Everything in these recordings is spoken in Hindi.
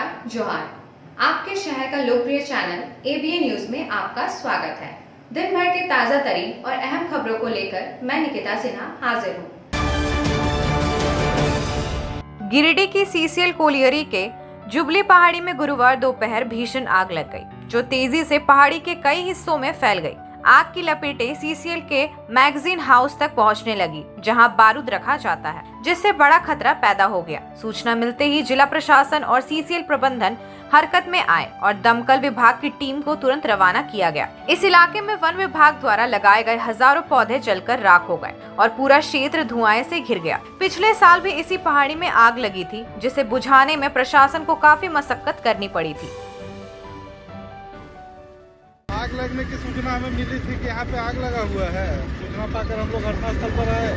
नमस्कार, जोहार। आपके शहर का लोकप्रिय चैनल एबीएन न्यूज में आपका स्वागत है। दिन भर के ताजा तरीन और अहम खबरों को लेकर मैं निकिता सिन्हा हाजिर हूँ। गिरिडीह की सीसीएल कोलियरी के जुबली पहाड़ी में गुरुवार दोपहर भीषण आग लग गई, जो तेजी से पहाड़ी के कई हिस्सों में फैल गई। आग की लपेटें सीसीएल के मैगजीन हाउस तक पहुंचने लगी, जहां बारूद रखा जाता है, जिससे बड़ा खतरा पैदा हो गया। सूचना मिलते ही जिला प्रशासन और सीसीएल प्रबंधन हरकत में आए और दमकल विभाग की टीम को तुरंत रवाना किया गया। इस इलाके में वन विभाग द्वारा लगाए गए हजारों पौधे जलकर राख हो गए और पूरा क्षेत्र धुआं से घिर गया। पिछले साल भी इसी पहाड़ी में आग लगी थी, जिसे बुझाने में प्रशासन को काफी मशक्कत करनी पड़ी थी। आग लगने की सूचना हमें मिली थी कि यहाँ पे आग लगा हुआ है। सूचना पाकर हम लोग घटनास्थल पर आए।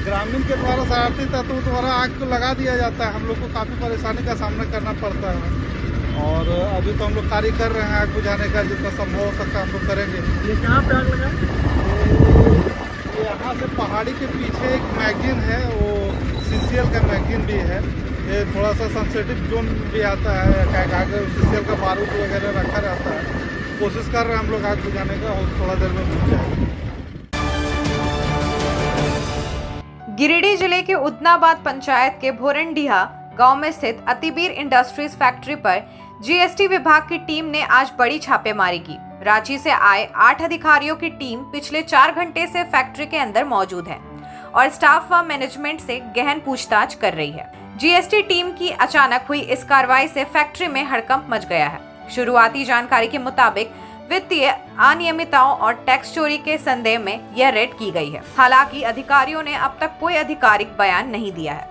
ग्रामीण के द्वारा शरारती तत्वों द्वारा आग को लगा दिया जाता है। हम लोग को काफ़ी परेशानी का सामना करना पड़ता है और अभी तो हम लोग कार्य कर रहे हैं आग बुझाने का, जितना संभव हो सकता हम लोग करेंगे। ये कहाँ पे आग लगा? तो यहाँ से पहाड़ी के पीछे एक मैगजीन है, वो सीसीएल का मैगजीन भी है। ये थोड़ा सा सेंसिटिव जोन भी आता है, क्या सीसीएल का बारूद वगैरह रखा रहता है। कोशिश कर रहे हैं हम लोग आग बुझाने का और थोड़ा देर में बुझ जाएगा। गिरिडीह जिले के उदनाबाद पंचायत के भोरंडीहा गांव में स्थित अतिबीर इंडस्ट्रीज फैक्ट्री पर जीएसटी विभाग की टीम ने आज बड़ी छापेमारी की। रांची से आए 8 अधिकारियों की टीम पिछले 4 घंटे से फैक्ट्री के अंदर मौजूद है और स्टाफ व मैनेजमेंट से गहन पूछताछ कर रही है। जीएसटी टीम की अचानक हुई इस कार्रवाई से फैक्ट्री में हड़कंप मच गया है। शुरुआती जानकारी के मुताबिक वित्तीय अनियमितताओं और टैक्स चोरी के संदेह में यह रेड की गई है। हालांकि अधिकारियों ने अब तक कोई आधिकारिक बयान नहीं दिया है।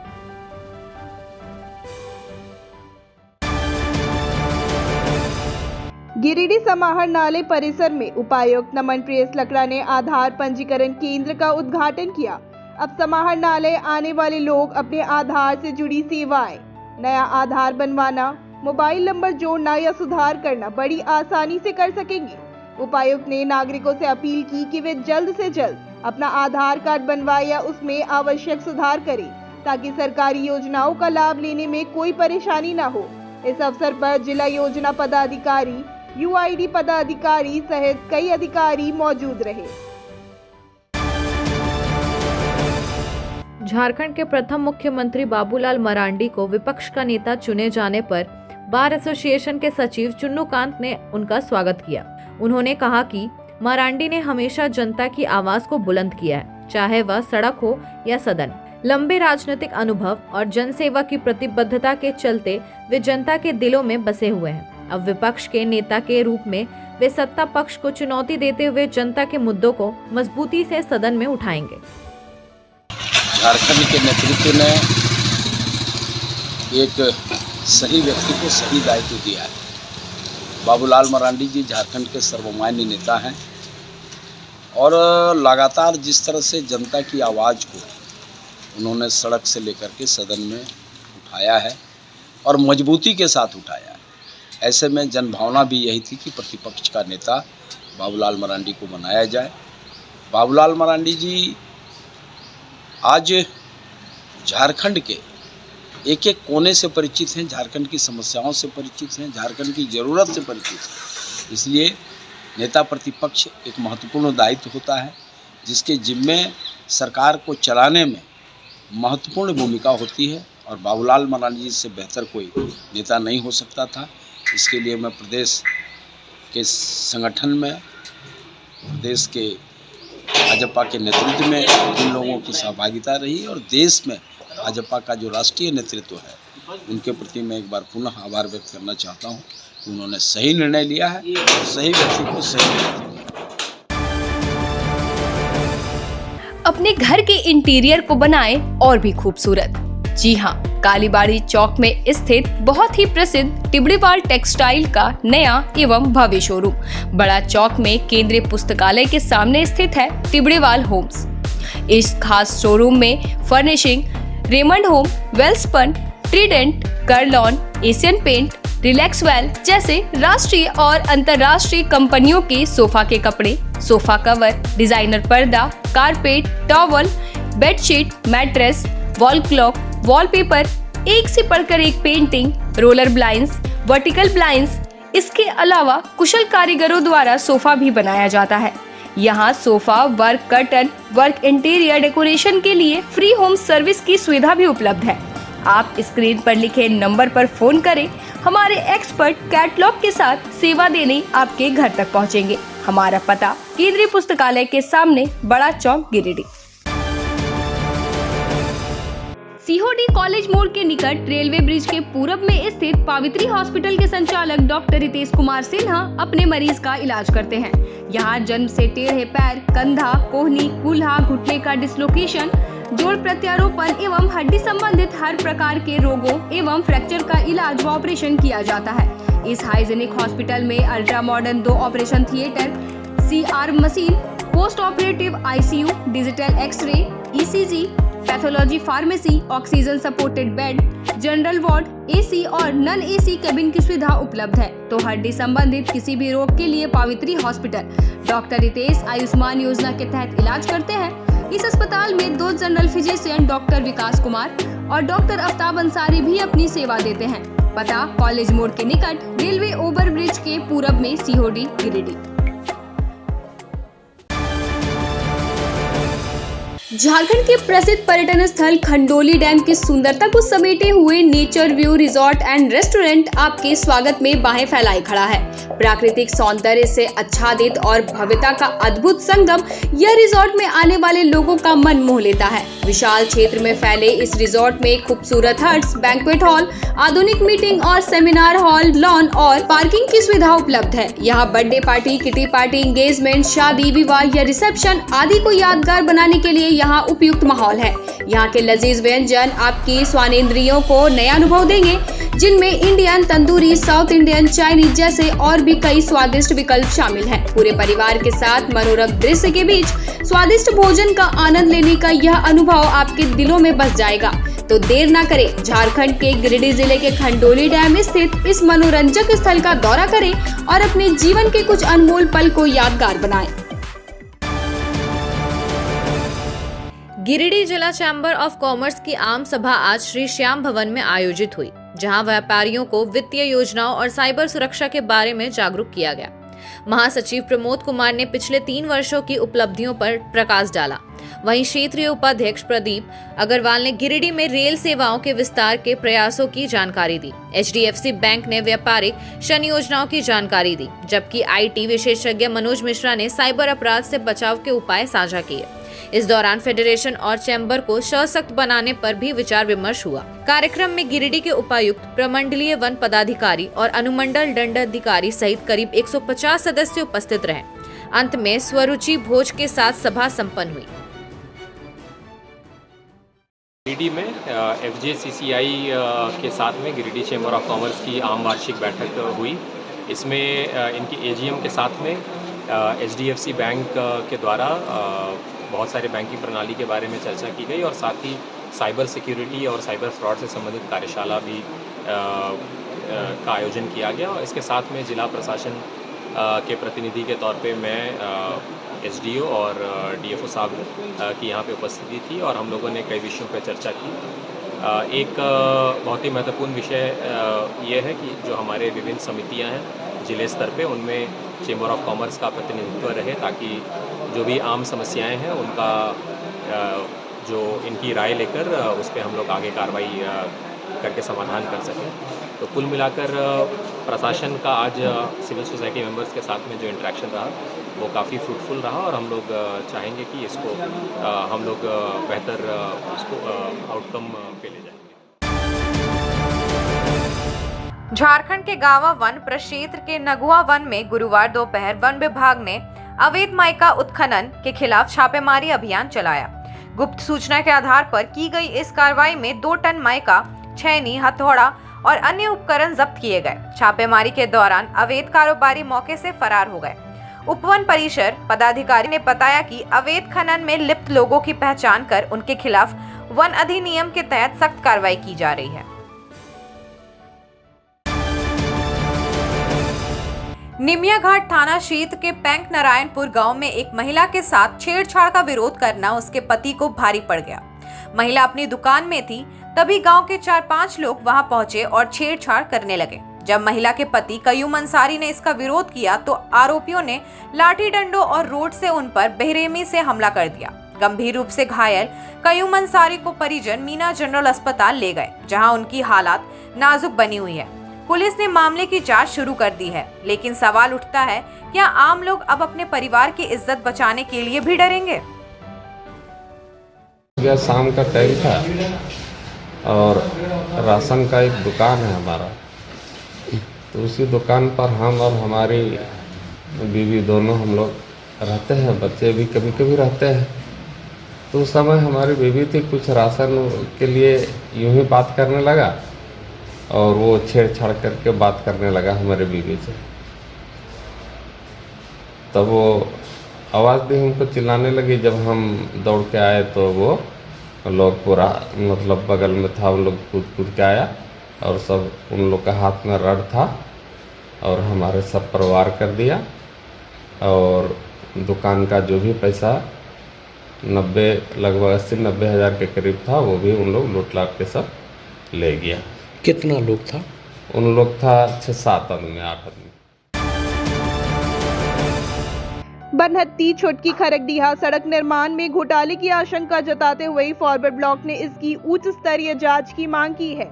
गिरिडीह समाहरणालय परिसर में उपायुक्त नमन प्रियस लकड़ा ने आधार पंजीकरण केंद्र का उद्घाटन किया। अब समाहरणालय आने वाले लोग अपने आधार से जुड़ी सेवाएं, नया आधार बनवाना, मोबाइल नंबर जोड़ना या सुधार करना बड़ी आसानी से कर सकेंगे। उपायुक्त ने नागरिकों से अपील की कि वे जल्द से जल्द अपना आधार कार्ड बनवाएं या उसमें आवश्यक सुधार करें, ताकि सरकारी योजनाओं का लाभ लेने में कोई परेशानी न हो। इस अवसर पर जिला योजना पदाधिकारी, यूआईडी पदाधिकारी सहित कई अधिकारी मौजूद रहे। झारखंड के प्रथम मुख्यमंत्री बाबूलाल मरांडी को विपक्ष का नेता चुने जाने पर बार एसोसिएशन के सचिव चुन्नूकांत ने उनका स्वागत किया। उन्होंने कहा कि मरांडी ने हमेशा जनता की आवाज को बुलंद किया है, चाहे वह सड़क हो या सदन। लंबे राजनीतिक अनुभव और जनसेवा की प्रतिबद्धता के चलते वे जनता के दिलों में बसे हुए हैं। अब विपक्ष के नेता के रूप में वे सत्ता पक्ष को चुनौती देते हुए जनता के मुद्दों को मजबूती से सदन में उठाएंगे। झारखंड के नेतृत्व ने एक सही व्यक्ति को सही दायित्व दिया है। बाबूलाल मरांडी जी झारखंड के सर्वमान्य नेता हैं और लगातार जिस तरह से जनता की आवाज़ को उन्होंने सड़क से लेकर के सदन में उठाया है और मजबूती के साथ उठाया है, ऐसे में जनभावना भी यही थी कि प्रतिपक्ष का नेता बाबूलाल मरांडी को बनाया जाए। बाबूलाल मरांडी जी आज झारखंड के एक एक कोने से परिचित हैं, झारखंड की समस्याओं से परिचित हैं, झारखंड की ज़रूरत से परिचित हैं। इसलिए नेता प्रतिपक्ष एक महत्वपूर्ण दायित्व होता है, जिसके जिम्मे सरकार को चलाने में महत्वपूर्ण भूमिका होती है और बाबूलाल मरांडी जी से बेहतर कोई नेता नहीं हो सकता था। इसके लिए मैं प्रदेश के संगठन में, प्रदेश के भाजपा के नेतृत्व में इन लोगों की सहभागिता रही और देश में भाजपा का जो राष्ट्रीय नेतृत्व है उनके प्रति मैं एक बार पुनः आभार व्यक्त करना चाहता हूं कि उन्होंने सही निर्णय लिया है और सही व्यक्ति को सही निर्णय दिया। अपने घर के इंटीरियर को बनाएं और भी खूबसूरत। जी हाँ, कालीबाड़ी चौक में स्थित बहुत ही प्रसिद्ध टिबड़ीवाल टेक्सटाइल का नया एवं भव्य शोरूम बड़ा चौक में केंद्रीय पुस्तकालय के सामने स्थित है टिबड़ीवाल होम्स। इस खास शोरूम में furnishing Raymond home, Welspun, Trident, Kurlon, Asian paint, Relaxwell जैसे राष्ट्रीय और अंतर्राष्ट्रीय कंपनियों के सोफा के कपड़े, सोफा कवर, डिजाइनर पर्दा, carpet, towel, bedsheet, mattress, wall clock, wallpaper, एक से बढ़कर एक painting, roller blinds, vertical blinds. इसके अलावा कुशल कारीगरों द्वारा सोफा भी बनाया जाता है। यहाँ sofa work, curtain work, interior decoration के लिए फ्री होम सर्विस की सुविधा भी उपलब्ध है। आप स्क्रीन पर लिखे नंबर पर फोन करें, हमारे एक्सपर्ट कैटलॉग के साथ सेवा देने आपके घर तक पहुँचेंगे। हमारा पता केंद्रीय पुस्तकालय के सामने, बड़ा चौक, गिरिडीह। सीहोडी कॉलेज मोड़ के निकट रेलवे ब्रिज के पूरब में स्थित पावित्री हॉस्पिटल के संचालक डॉक्टर रितेश कुमार सिन्हा अपने मरीज का इलाज करते हैं। यहाँ जन्म से टेढ़े पैर, कंधा, कोहनी, कूल्हा, घुटने का डिसलोकेशन, जोड़ प्रत्यारोपण एवं हड्डी संबंधित हर प्रकार के रोगों एवं फ्रैक्चर का इलाज व ऑपरेशन किया जाता है। इस हाइजेनिक हॉस्पिटल में ultra modern 2 operation theatre, CR machine, post operative ICU, digital x-ray, ECG, pathology pharmacy, oxygen supported bed, general ward, AC और नॉन AC केबिन की सुविधा उपलब्ध है। तो हड्डी संबंधित किसी भी रोग के लिए पावित्री हॉस्पिटल डॉक्टर रितेश आयुष्मान योजना के तहत इलाज करते हैं। इस अस्पताल में 2 जनरल फिजिशियन डॉक्टर विकास कुमार और डॉक्टर आफ्ताब अंसारी भी अपनी सेवा देते हैं। पता कॉलेज मोड़ के निकट रेलवे ओवर ब्रिज के पूरब में, सीहोडी, गिरिडीह। झारखंड के प्रसिद्ध पर्यटन स्थल खंडोली डैम की सुंदरता को समेटे हुए nature view resort and restaurant आपके स्वागत में बाहें फैलाए खड़ा है। प्राकृतिक सौंदर्य से आच्छादित और भव्यता का अद्भुत संगम यह रिजॉर्ट में आने वाले लोगों का मन मोह लेता है। विशाल क्षेत्र में फैले इस रिजॉर्ट में खूबसूरत हट्स, बैंक्वेट हॉल, आधुनिक मीटिंग और सेमिनार हॉल, लॉन और पार्किंग की सुविधा उपलब्ध है। यहाँ birthday party, kitty party, engagement, शादी, विवाह या रिसेप्शन आदि को यादगार बनाने के लिए यहाँ उपयुक्त माहौल है। यहाँ के लजीज व्यंजन आपकी स्वानेंद्रियों को नया अनुभव देंगे, जिनमें Indian, tandoori, south Indian, Chinese जैसे और भी कई स्वादिष्ट विकल्प शामिल हैं। पूरे परिवार के साथ मनोरम दृश्य के बीच स्वादिष्ट भोजन का आनंद लेने का यह अनुभव आपके दिलों में बस जाएगा। तो देर ना करें, झारखंड के गिरिडीह जिले के खंडोली डैम स्थित इस मनोरंजक स्थल का दौरा करें और अपने जीवन के कुछ अनमोल पल को यादगार बनाएं। गिरिडीह जिला चैम्बर ऑफ कॉमर्स की आम सभा आज श्री श्याम भवन में आयोजित हुई, जहां व्यापारियों को वित्तीय योजनाओं और साइबर सुरक्षा के बारे में जागरूक किया गया। महासचिव प्रमोद कुमार ने पिछले 3 वर्षों की उपलब्धियों पर प्रकाश डाला। वहीं क्षेत्रीय उपाध्यक्ष प्रदीप अग्रवाल ने गिरिडीह में रेल सेवाओं के विस्तार के प्रयासों की जानकारी दी। HDFC बैंक ने व्यापारिक ऋण योजनाओं की जानकारी दी, जबकि IT विशेषज्ञ मनोज मिश्रा ने साइबर अपराध से बचाव के उपाय साझा किए। इस दौरान फेडरेशन और चैम्बर को सशक्त बनाने पर भी विचार विमर्श हुआ। कार्यक्रम में गिरिडीह के उपायुक्त, प्रमंडलीय वन पदाधिकारी और अनुमंडल दंडाधिकारी सहित करीब 150 सदस्य उपस्थित रहे। अंत में स्वरुचि भोज के साथ सभा संपन्न हुई। गिरिडीह में FJCCI के साथ में गिरिडीह चैम्बर ऑफ कॉमर्स की आम वार्षिक बैठक हुई। इसमें इनकी AGM के साथ में HDFC बैंक के द्वारा बहुत सारे बैंकिंग प्रणाली के बारे में चर्चा की गई और साथ ही साइबर सिक्योरिटी और साइबर फ्रॉड से संबंधित कार्यशाला भी का आयोजन किया गया। और इसके साथ में जिला प्रशासन के प्रतिनिधि के तौर पे मैं SDO और DFO साहब की यहाँ पे उपस्थिति थी और हम लोगों ने कई विषयों पर चर्चा की। एक बहुत ही महत्वपूर्ण विषय ये है कि जो हमारे विभिन्न समितियाँ हैं जिले स्तर पे, उनमें चेंबर ऑफ कॉमर्स का प्रतिनिधित्व रहे, ताकि जो भी आम समस्याएं हैं उनका जो इनकी राय लेकर उस पर हम लोग आगे कार्रवाई करके समाधान कर सकें। तो कुल मिलाकर प्रशासन का आज सिविल सोसाइटी मेंबर्स के साथ में जो इंटरेक्शन रहा वो काफ़ी फ्रूटफुल रहा और हम लोग चाहेंगे कि इसको हम लोग बेहतर उसको आउटकम पे ले जाएंगे। झारखंड के गावा वन प्रक्षेत्र के नगुआ वन में गुरुवार दोपहर वन विभाग ने अवैध माइका उत्खनन के खिलाफ छापेमारी अभियान चलाया। गुप्त सूचना के आधार पर की गई इस कार्रवाई में 2 टन माइका, छैनी, हथौड़ा और अन्य उपकरण जब्त किए गए। छापेमारी के दौरान अवैध कारोबारी मौके से फरार हो गए। उपवन परिसर पदाधिकारी ने बताया कि अवैध खनन में लिप्त लोगों की पहचान कर उनके खिलाफ वन अधिनियम के तहत सख्त कार्रवाई की जा रही है। निमिया घाट थाना क्षेत्र के पैंक नारायणपुर गांव में एक महिला के साथ छेड़छाड़ का विरोध करना उसके पति को भारी पड़ गया। महिला अपनी दुकान में थी, तभी गांव के 4-5 लोग वहां पहुंचे और छेड़छाड़ करने लगे। जब महिला के पति कयूम अंसारी ने इसका विरोध किया तो आरोपियों ने लाठी डंडों और रोड से उन पर बेरहमी से हमला कर दिया। गंभीर रूप से घायल कयूम अंसारी को परिजन मीना जनरल अस्पताल ले गए, जहां उनकी हालत नाजुक बनी हुई है। पुलिस ने मामले की जांच शुरू कर दी है, लेकिन सवाल उठता है, क्या आम लोग अब अपने परिवार की इज्जत बचाने के लिए भी डरेंगे? शाम का टाइम था और राशन का एक दुकान है हमारा, तो उसी दुकान पर हम और हमारी बीवी दोनों हम लोग रहते हैं, बच्चे भी कभी कभी रहते हैं। तो उस समय हमारी बीवी थी, कुछ राशन के लिए यूं ही बात करने लगा और वो छेड़छाड़ करके बात करने लगा हमारे बीवी से। तब वो आवाज़ दी, हमको चिल्लाने लगी। जब हम दौड़ के आए तो वो लोग पूरा मतलब बगल में था, उन लोग कूद के आया और सब उन लोग का हाथ में रड था और हमारे सब परवार कर दिया और दुकान का जो भी पैसा लगभग 80-90 हज़ार के करीब था, वो भी उन लोग लूट लाट के सब ले गया। कितना लोग था? उन लोग था 6-7 आदमी, 8 आदमी। बनहत्ती छोटकी खरगडीहा सड़क निर्माण में घोटाले की आशंका जताते हुए फॉरवर्ड ब्लॉक ने इसकी उच्च स्तरीय जांच की मांग की है।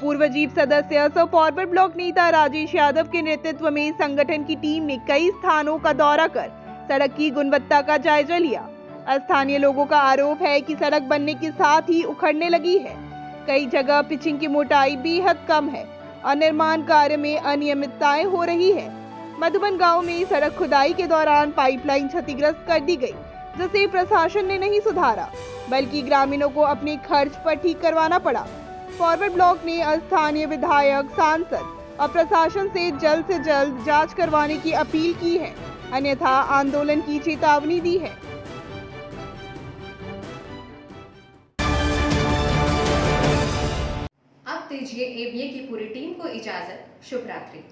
पूर्व जीप सदस्य सह फॉरवर्ड ब्लॉक नेता राजेश यादव के नेतृत्व में संगठन की टीम ने कई स्थानों का दौरा कर सड़क की गुणवत्ता का जायजा लिया। स्थानीय लोगों का आरोप है कि सड़क बनने के साथ ही उखड़ने लगी है। कई जगह पिचिंग की मोटाई बेहद कम है और निर्माण कार्य में अनियमितताएं हो रही है। मधुबन गांव में सड़क खुदाई के दौरान पाइपलाइन क्षतिग्रस्त कर दी गई, जिसे प्रशासन ने नहीं सुधारा, बल्कि ग्रामीणों को अपने खर्च पर ठीक करवाना पड़ा। फॉरवर्ड ब्लॉक ने स्थानीय विधायक, सांसद और प्रशासन से जल्द जांच करवाने की अपील की है, अन्यथा आंदोलन की चेतावनी दी है। अब दीजिए एबीए की पूरी टीम को इजाजत। शुभ रात्रि।